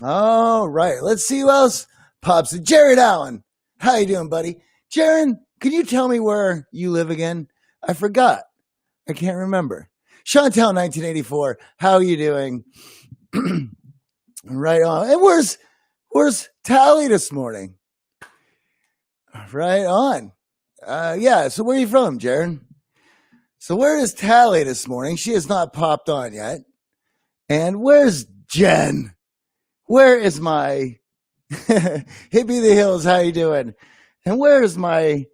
All right, let's see who else pops in. Jared Allen, how you doing, buddy? Jared, can you tell me where you live again? I forgot. I can't remember. Chantel, 1984, how are you doing? Right on. And where's Tally this morning? Right on. Yeah. So where are you from, Jared? So where is Tally this morning? She has not popped on yet. And where's Jen? Where is my Hippie the Hills? How you doing? And where's my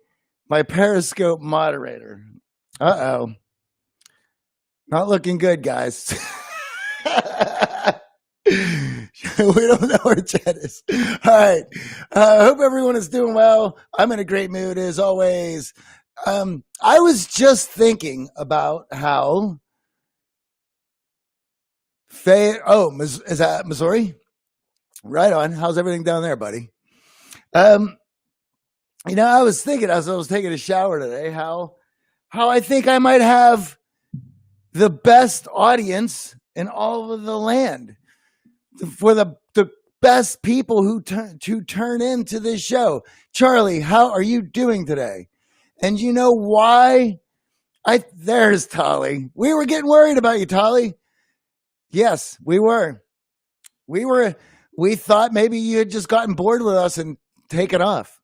Periscope moderator? Uh-oh. Not looking good, guys. We don't know where Jen is. All right. Hope everyone is doing well. I'm in a great mood as always. I was just thinking about how is that Missouri? Right on. How's everything down there, buddy? I was thinking as I was taking a shower today, how I think I might have the best audience in all of the land for the best people who turn into this show. Charlie, how are you doing today? And you know why? There's Tolly. We were getting worried about you, Tolly. Yes, we were. We thought maybe you had just gotten bored with us and taken off.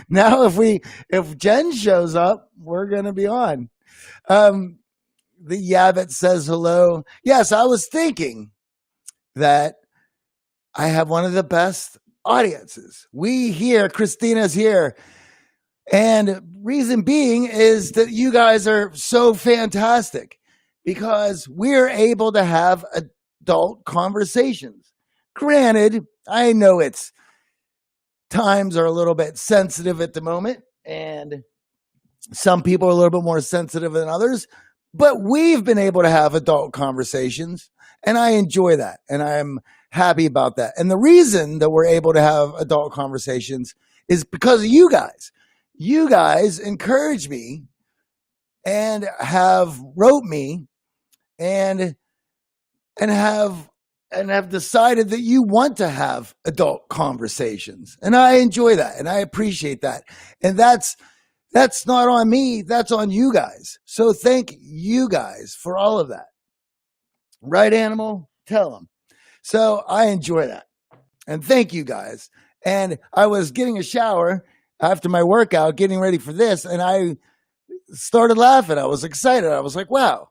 Now, if Jen shows up, we're going to be on. The Yabbit says hello. Yes, I was thinking that I have one of the best audiences. We here, Christina's here. And reason being is that you guys are so fantastic because we're able to have adult conversations. Granted, I know times are a little bit sensitive at the moment, and some people are a little bit more sensitive than others, but we've been able to have adult conversations, and I enjoy that, and I'm happy about that. And the reason that we're able to have adult conversations is because of you guys. You guys encourage me and have wrote me and have decided that you want to have adult conversations. And I enjoy that and I appreciate that. And that's not on me. That's on you guys. So thank you guys for all of that. Right, Animal? Tell them. So I enjoy that. And thank you guys. And I was getting a shower after my workout, getting ready for this, and I started laughing. I was excited. I was like, wow,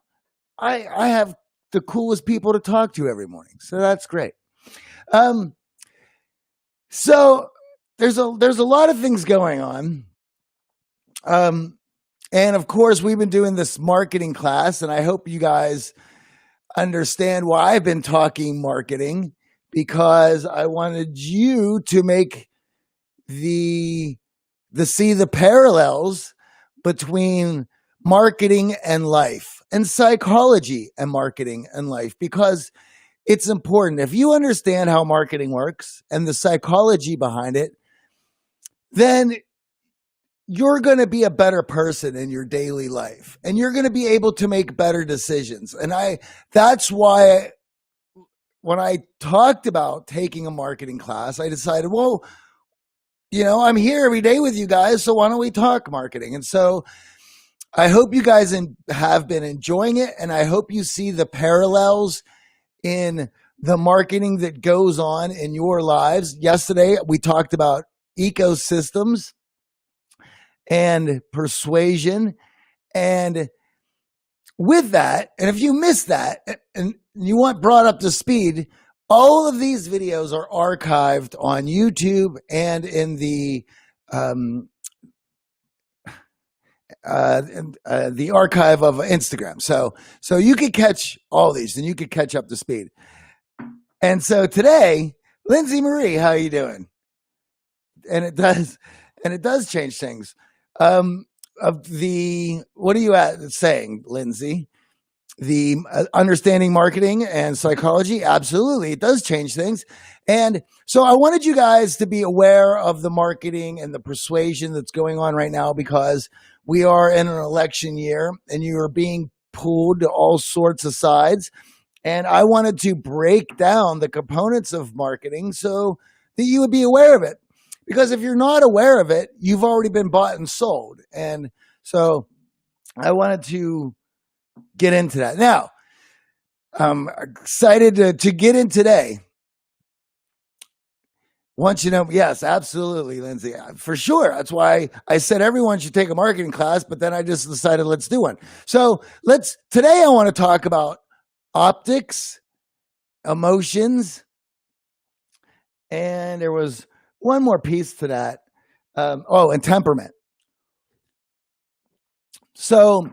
I have the coolest people to talk to every morning. So that's great. So there's a lot of things going on. And of course, we've been doing this marketing class, and I hope you guys understand why I've been talking marketing, because I wanted you to make see the parallels between marketing and life and psychology and marketing and life, because it's important. If you understand how marketing works and the psychology behind it, then you're going to be a better person in your daily life and you're going to be able to make better decisions. And that's why when I talked about taking a marketing class, I decided, well, I'm here every day with you guys, so why don't we talk marketing? And so I hope you guys have been enjoying it, and I hope you see the parallels in the marketing that goes on in your lives. Yesterday, we talked about ecosystems and persuasion. And with that, and if you missed that and you want brought up to speed, all of these videos are archived on YouTube and in the archive of Instagram. So you could catch all these and you could catch up to speed. And so today, Lindsay Marie, how are you doing? And it does change things. What are you saying, Lindsay? The understanding marketing and psychology, absolutely, it does change things. And so I wanted you guys to be aware of the marketing and the persuasion that's going on right now, because we are in an election year and you are being pulled to all sorts of sides. And I wanted to break down the components of marketing so that you would be aware of it. Because if you're not aware of it, you've already been bought and sold. And so I wanted to get into that. Now, I'm excited to get in today. Once you know, yes, absolutely, Lindsay, for sure. That's why I said everyone should take a marketing class, but then I just decided let's do one. So today I want to talk about optics, emotions, and there was one more piece to that. And temperament. So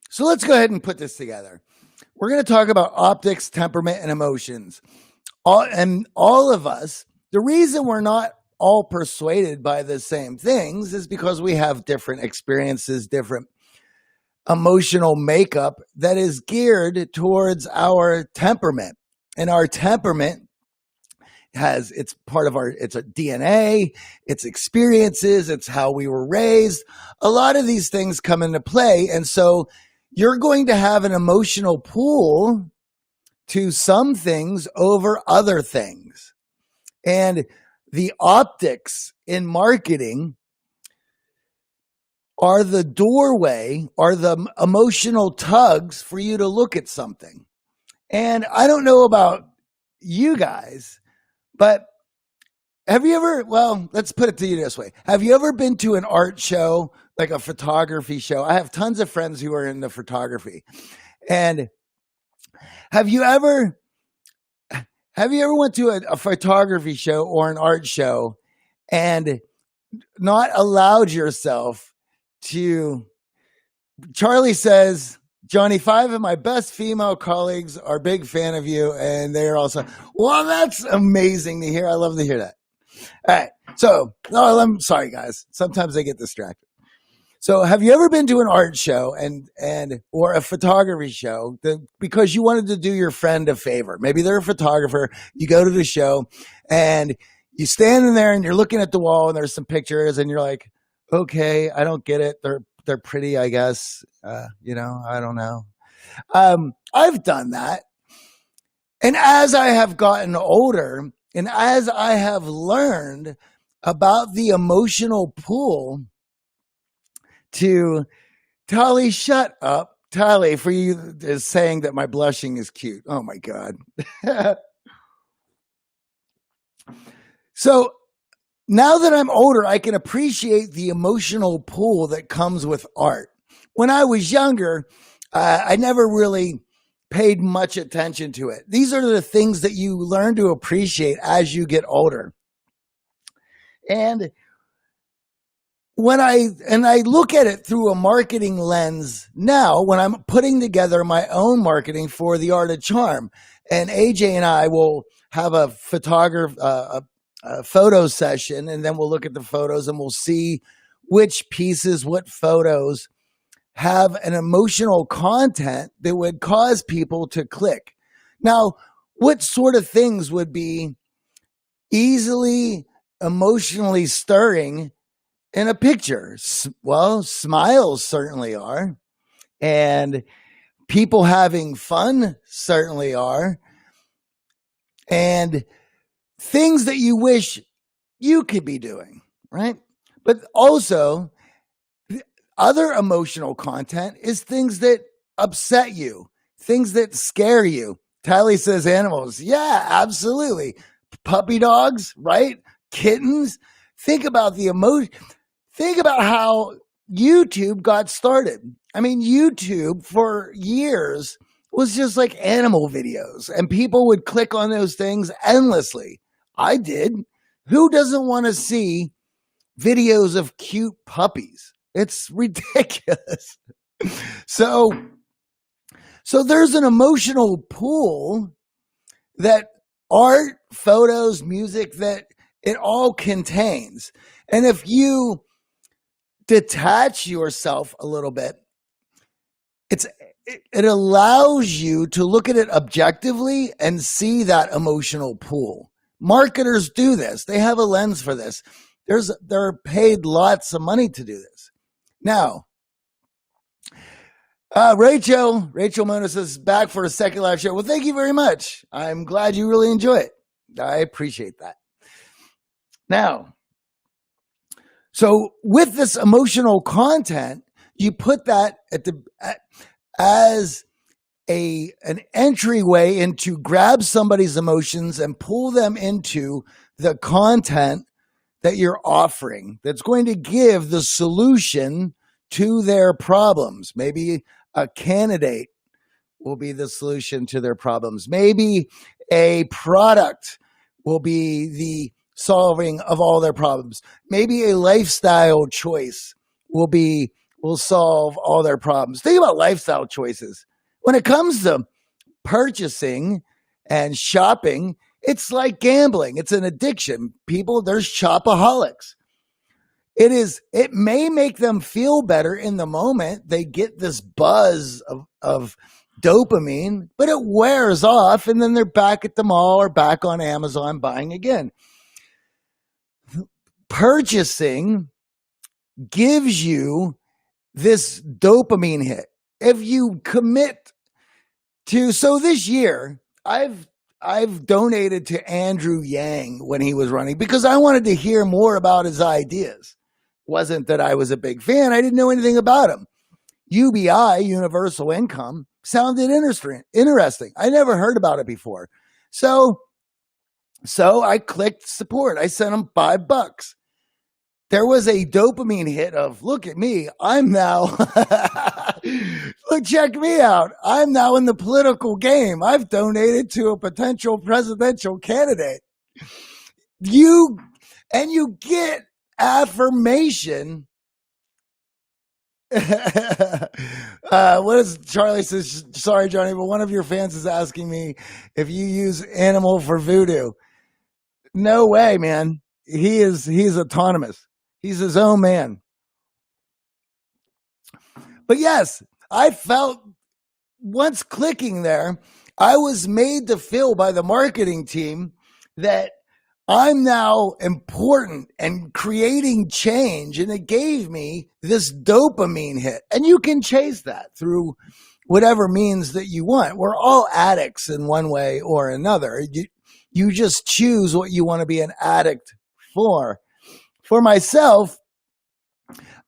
so let's go ahead and put this together. We're going to talk about optics, temperament, and emotions. All of us, the reason we're not all persuaded by the same things is because we have different experiences, different emotional makeup that is geared towards our temperament. And our temperament it's part of it's a DNA, it's experiences, it's how we were raised. A lot of these things come into play. And so you're going to have an emotional pull to some things over other things. And the optics in marketing are the doorway, are the emotional tugs for you to look at something. And I don't know about you guys, but have you ever, let's put it to you this way. Have you ever been to an art show, like a photography show? I have tons of friends who are into photography. And have you ever went to a photography show or an art show and not allowed yourself to, Charlie says, Johnny, 5 of my best female colleagues are a big fan of you, and they're also, well, that's amazing to hear. I love to hear that. All right. So, I'm sorry, guys. Sometimes I get distracted. So have you ever been to an art show or a photography show because you wanted to do your friend a favor? Maybe they're a photographer. You go to the show and you stand in there and you're looking at the wall and there's some pictures and you're like, okay, I don't get it. They're pretty, I guess. I don't know. I've done that. And as I have gotten older and as I have learned about the emotional pull to Tali, shut up. Tali, for you is saying that my blushing is cute. Oh my God. So now that I'm older, I can appreciate the emotional pull that comes with art. When I was younger, I never really paid much attention to it. These are the things that you learn to appreciate as you get older. And when I look at it through a marketing lens now, when I'm putting together my own marketing for the Art of Charm, and AJ and I will have a photo session, and then we'll look at the photos and we'll see which pieces, what photos have an emotional content that would cause people to click. Now, what sort of things would be easily emotionally stirring in a picture? Well, smiles certainly are. And people having fun certainly are. And things that you wish you could be doing, right? But also, other emotional content is things that upset you, things that scare you. Tally says animals. Yeah, absolutely. Puppy dogs, right? Kittens. Think about the emotion. Think about how YouTube got started. I mean, YouTube for years was just like animal videos, and people would click on those things endlessly. I did. Who doesn't want to see videos of cute puppies? It's ridiculous. So there's an emotional pull that art, photos, music, that it all contains. And if you detach yourself a little bit, it allows you to look at it objectively and see that emotional pull. Marketers do this. They have a lens for this. They're paid lots of money to do this. Now, Rachel Monas is back for a second live show. Well, thank you very much. I'm glad you really enjoy it. I appreciate that. Now, so with this emotional content, you put that as an entryway into grab somebody's emotions and pull them into the content that you're offering that's going to give the solution to their problems. Maybe a candidate will be the solution to their problems. Maybe a product will be the solving of all their problems. Maybe a lifestyle choice will solve all their problems. Think about lifestyle choices. When it comes to purchasing and shopping, it's like gambling. It's an addiction. There's shopaholics. It may make them feel better in the moment. They get this buzz of dopamine, but it wears off, and then they're back at the mall or back on Amazon buying again. Purchasing gives you this dopamine hit. If you commit to, so this year, I've donated to Andrew Yang when he was running because I wanted to hear more about his ideas. Wasn't that I was a big fan. I didn't know anything about him. UBI, universal income, sounded interesting. I never heard about it before. So I clicked support. I sent him $5. There was a dopamine hit of, look at me. I'm now, look, check me out. I'm now in the political game. I've donated to a potential presidential candidate. You get affirmation. What is Charlie says? Sorry, Johnny, but one of your fans is asking me if you use animal for voodoo. No way, man. He's autonomous. He's his own man. But yes, I felt once clicking there, I was made to feel by the marketing team that I'm now important and creating change. And it gave me this dopamine hit. And you can chase that through whatever means that you want. We're all addicts in one way or another. You just choose what you want to be an addict for. For myself,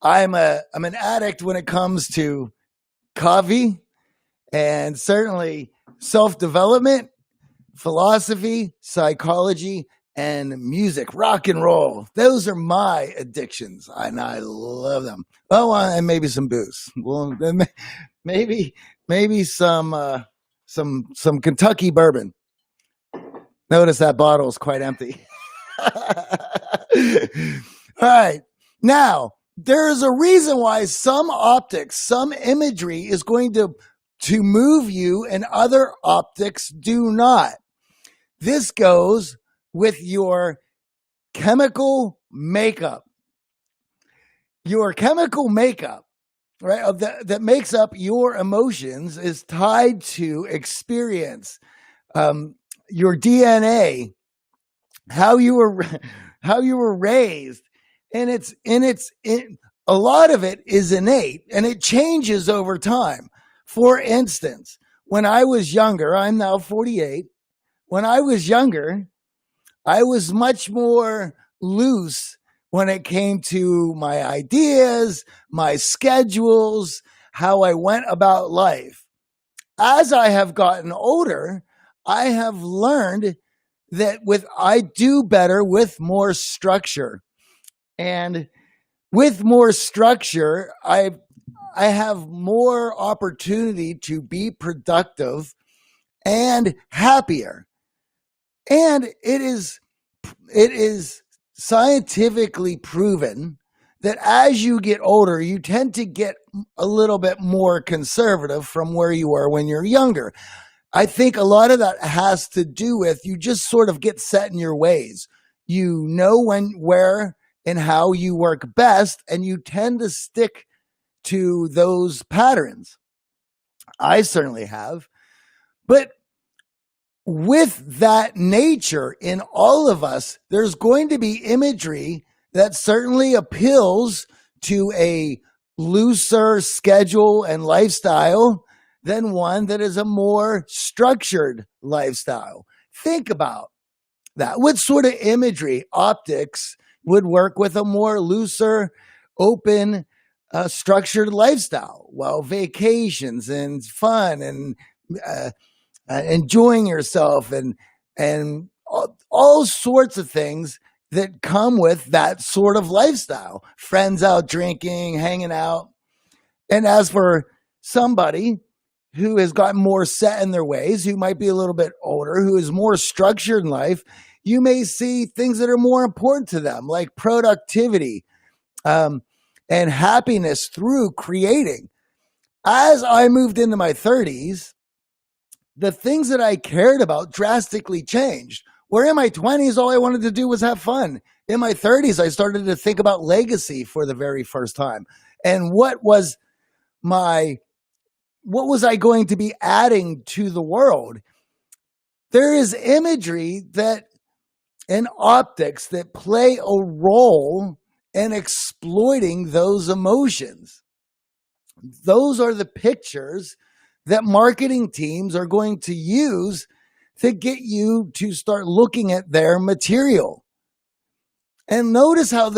I'm an addict when it comes to coffee and certainly self-development, philosophy, psychology, and music, rock and roll. Those are my addictions, and I love them. Oh, and maybe some booze. Well, maybe some Kentucky bourbon. Notice that bottle is quite empty. All right. Now, there is a reason why some optics, some imagery is going to move you and other optics do not. This goes with your chemical makeup. Your chemical makeup, right, that makes up your emotions is tied to experience, your DNA, how you were raised, and a lot of it is innate and it changes over time. For instance, when I was younger, I'm now 48. When I was younger, I was much more loose when it came to my ideas, my schedules, how I went about life. As I have gotten older, I have learned that I do better with more structure. And with more structure, I have more opportunity to be productive and happier. And it is scientifically proven that as you get older, you tend to get a little bit more conservative from where you were when you're younger. I think a lot of that has to do with you just sort of get set in your ways. You know when, where, and how you work best, and you tend to stick to those patterns. I certainly have. But with that nature in all of us, there's going to be imagery that certainly appeals to a looser schedule and lifestyle than one that is a more structured lifestyle. Think about that. What sort of imagery, optics would work with a more looser, open, structured lifestyle? Well, vacations and fun and uh, enjoying yourself and all sorts of things that come with that sort of lifestyle. Friends out drinking, hanging out. And as for somebody who has gotten more set in their ways, who might be a little bit older, who is more structured in life, you may see things that are more important to them, like productivity and happiness through creating. As I moved into my 30s, the things that I cared about drastically changed. Where in my 20s, all I wanted to do was have fun. In my 30s, I started to think about legacy for the very first time. And what was I going to be adding to the world? There is imagery that and optics that play a role in exploiting those emotions. Those are the pictures that marketing teams are going to use to get you to start looking at their material. And notice how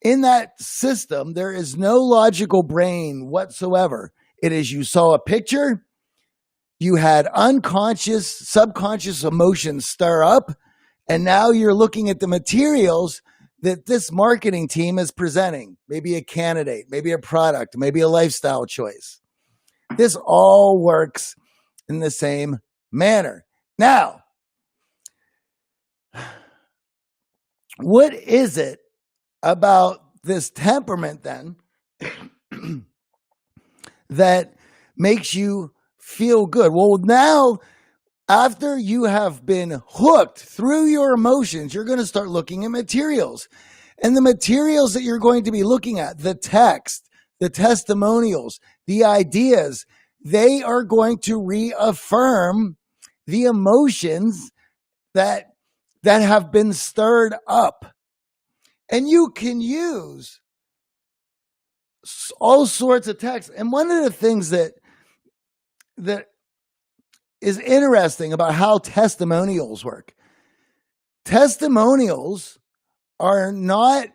in that system, there is no logical brain whatsoever. It is you saw a picture, you had unconscious, subconscious emotions stir up, and now you're looking at the materials that this marketing team is presenting. Maybe a candidate, maybe a product, maybe a lifestyle choice. This all works in the same manner. Now, what is it about this temperament then that makes you feel good? Well, now, after you have been hooked through your emotions, you're going to start looking at materials. And the materials that you're going to be looking at, the text, the testimonials, the ideas, they are going to reaffirm the emotions that have been stirred up. And you can use all sorts of text. And one of the things that is interesting about how testimonials work. Testimonials are not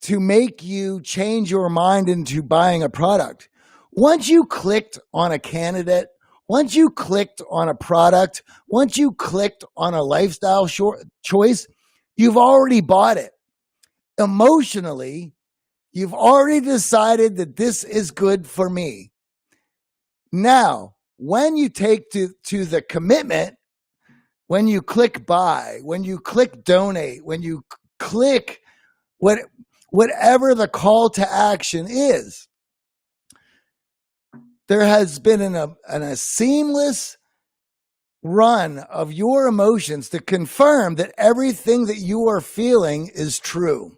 to make you change your mind into buying a product. Once you clicked on a candidate, once you clicked on a product, once you clicked on a lifestyle choice, you've already bought it. Emotionally, you've already decided that this is good for me. Now, when you take to the commitment, when you click buy, when you click donate, when you click whatever the call to action is, there has been a seamless run of your emotions to confirm that everything that you are feeling is true.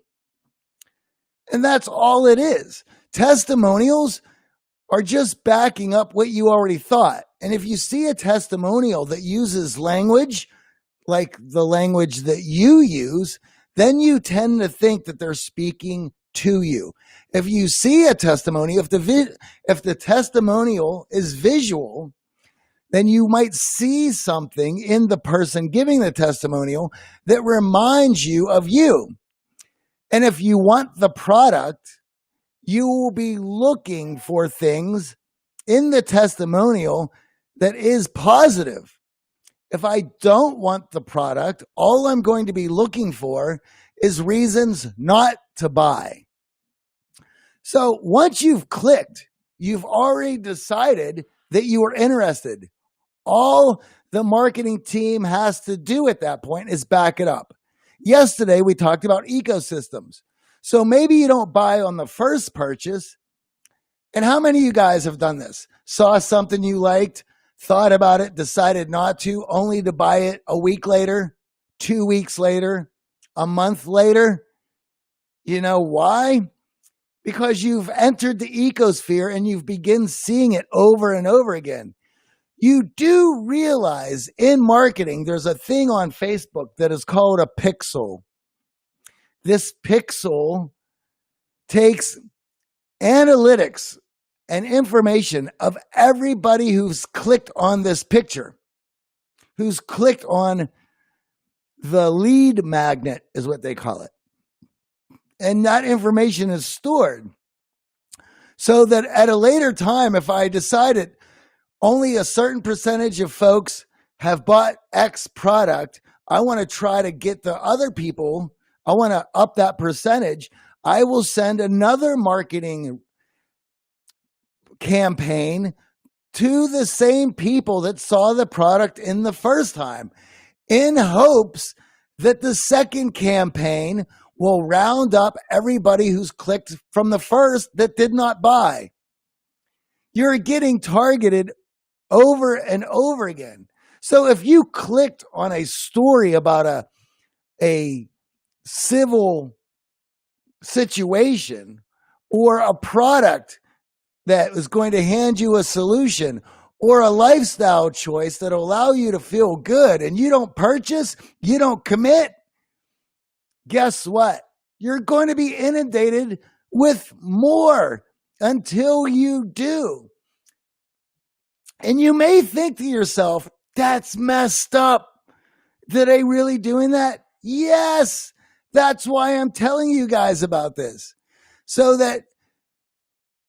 And that's all it is. Testimonials are just backing up what you already thought. And if you see a testimonial that uses language like the language that you use, then you tend to think that they're speaking to you. If you see a testimonial, if the testimonial is visual, then you might see something in the person giving the testimonial that reminds you of you. And if you want the product, you will be looking for things in the testimonial that is positive. If I don't want the product, all I'm going to be looking for is reasons not to buy. So once you've clicked, you've already decided that you are interested. All the marketing team has to do at that point is back it up. Yesterday, we talked about ecosystems. So maybe you don't buy on the first purchase. And how many of you guys have done this? Saw something you liked, thought about it, decided not to, only to buy it a week later, 2 weeks later, a month later? You know why? Because you've entered the ecosphere and you've begun seeing it over and over again. You do realize in marketing, there's a thing on Facebook that is called a pixel. This pixel takes analytics and information of everybody who's clicked on this picture, who's clicked on the lead magnet, is what they call it. And that information is stored so that at a later time, if I decided only a certain percentage of folks have bought X product, I want to try to get the other people, I want to up that percentage. I will send another marketing campaign to the same people that saw the product in the first time, in hopes that the second campaign will round up everybody who's clicked from the first that did not buy. You're getting targeted over and over again. So if you clicked on a story about a civil situation or a product that was going to hand you a solution or a lifestyle choice that will allow you to feel good, and you don't purchase, you don't commit, guess what? You're going to be inundated with more until you do. And you may think to yourself, that's messed up. Are they really doing that? Yes. That's why I'm telling you guys about this, so that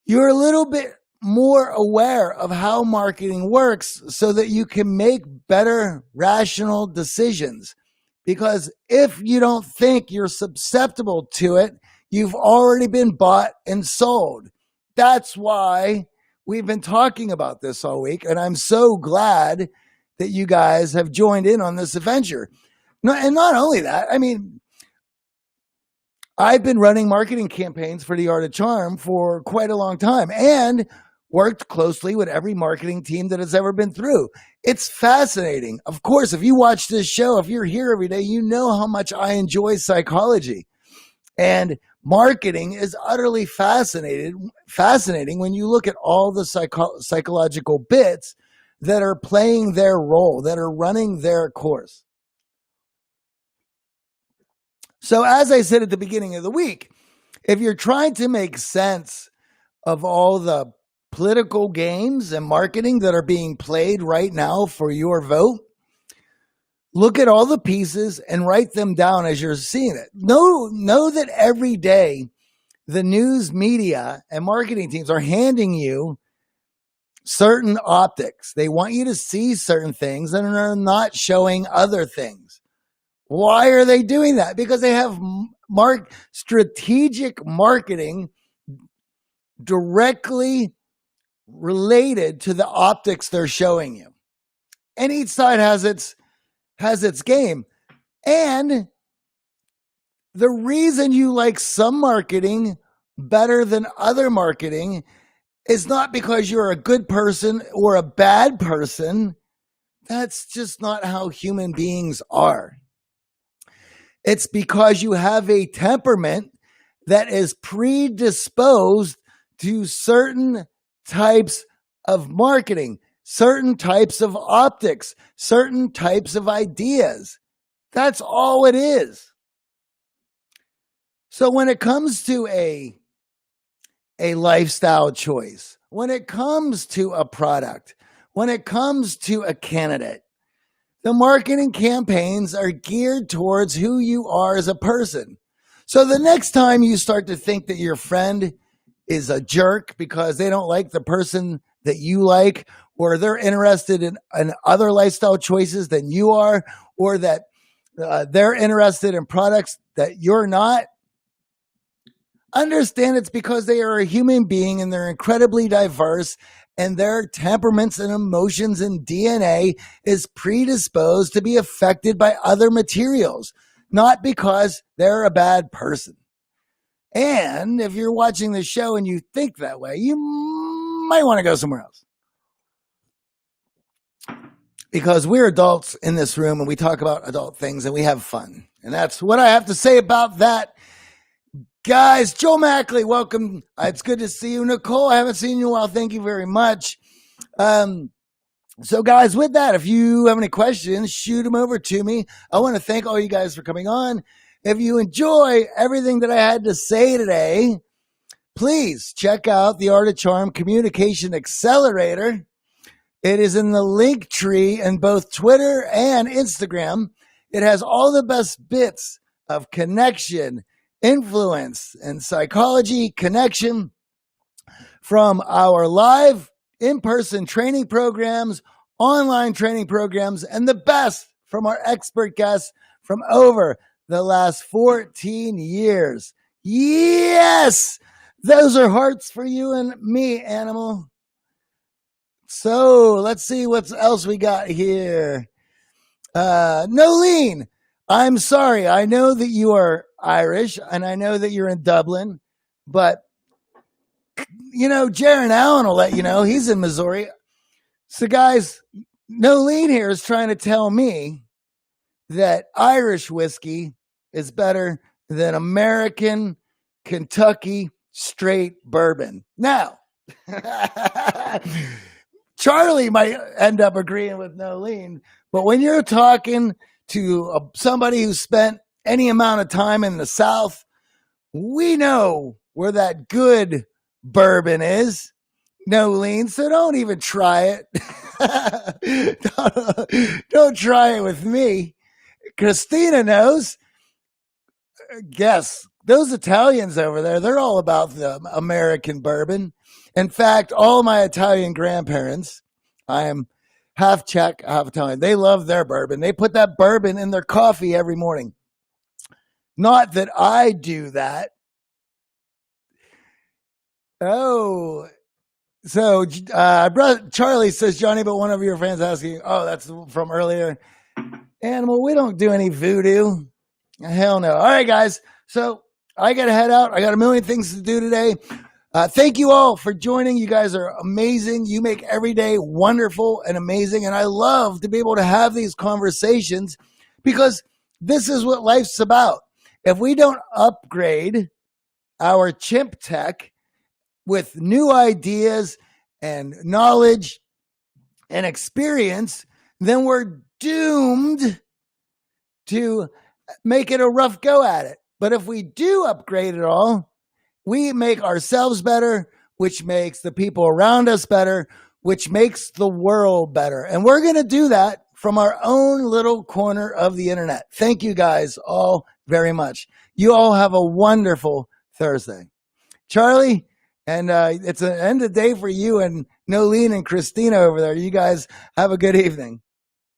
you're a little bit more aware of how marketing works, so that you can make better, rational decisions. Because if you don't think you're susceptible to it, you've already been bought and sold. That's why we've been talking about this all week, and I'm so glad that you guys have joined in on this adventure. And not only that, I mean, I've been running marketing campaigns for The Art of Charm for quite a long time and worked closely with every marketing team that has ever been through. It's fascinating. Of course, if you watch this show, if you're here every day, you know how much I enjoy psychology. And marketing is utterly fascinating when you look at all the psychological bits that are playing their role, that are running their course. So as I said at the beginning of the week, if you're trying to make sense of all the political games and marketing that are being played right now for your vote, look at all the pieces and write them down as you're seeing it. Know that every day the news media and marketing teams are handing you certain optics. They want you to see certain things and are not showing other things. Why are they doing that? Because they have strategic marketing directly related to the optics they're showing you. And each side has its game. And the reason you like some marketing better than other marketing is not because you're a good person or a bad person. That's just not how human beings are. It's because you have a temperament that is predisposed to certain types of marketing, certain types of optics, certain types of ideas. That's all it is. So when it comes to a lifestyle choice, when it comes to a product, when it comes to a candidate, the marketing campaigns are geared towards who you are as a person. So the next time you start to think that your friend is a jerk because they don't like the person that you like, or they're interested in other lifestyle choices than you are, or that they're interested in products that you're not, understand it's because they are a human being and they're incredibly diverse, and their temperaments and emotions and DNA is predisposed to be affected by other materials, not because they're a bad person. And if you're watching the show and you think that way, you might want to go somewhere else. Because we're adults in this room and we talk about adult things and we have fun. And that's what I have to say about that. Guys, Joe Mackley, welcome. It's good to see you. Nicole, I haven't seen you in a while. Thank you very much. So guys, with that, if you have any questions, shoot them over to me. I want to thank all you guys for coming on. If you enjoy everything that I had to say today, please check out the Art of Charm Communication Accelerator. It is in the link tree in both Twitter and Instagram. It has all the best bits of connection, influence, and psychology connection from our live in-person training programs, online training programs, and the best from our expert guests from over the last 14 years. Yes! Those are hearts for you and me, animal. So let's see what else we got here. Nolene, I'm sorry. I know that you are Irish and I know that you're in Dublin, but Jaron Allen will let you know he's in Missouri. So guys, Nolene here is trying to tell me that Irish whiskey is better than American Kentucky straight bourbon. Now, Charlie might end up agreeing with Nolene, but when you're talking to somebody who spent any amount of time in the South, we know where that good bourbon is, Nolene, so don't even try it. Don't try it with me. Christina knows. Yes, those Italians over there, they're all about the American bourbon. In fact, all my Italian grandparents, I am half Czech, half Italian. They love their bourbon. They put that bourbon in their coffee every morning. Not that I do that. Oh, so Charlie says, Johnny, but one of your fans asking, oh, that's from earlier. Animal, we don't do any voodoo. Hell no. All right, guys. So I got to head out. I got a million things to do today. Thank you all for joining. You guys are amazing. You make every day wonderful and amazing. And I love to be able to have these conversations because this is what life's about. If we don't upgrade our chimp tech with new ideas and knowledge and experience, then we're doomed to make it a rough go at it. But if we do upgrade it all, we make ourselves better, which makes the people around us better, which makes the world better. And we're going to do that from our own little corner of the internet. Thank you guys all very much. You all have a wonderful Thursday. Charlie, and it's an end of day for you and Nolene and Christina over there. You guys have a good evening.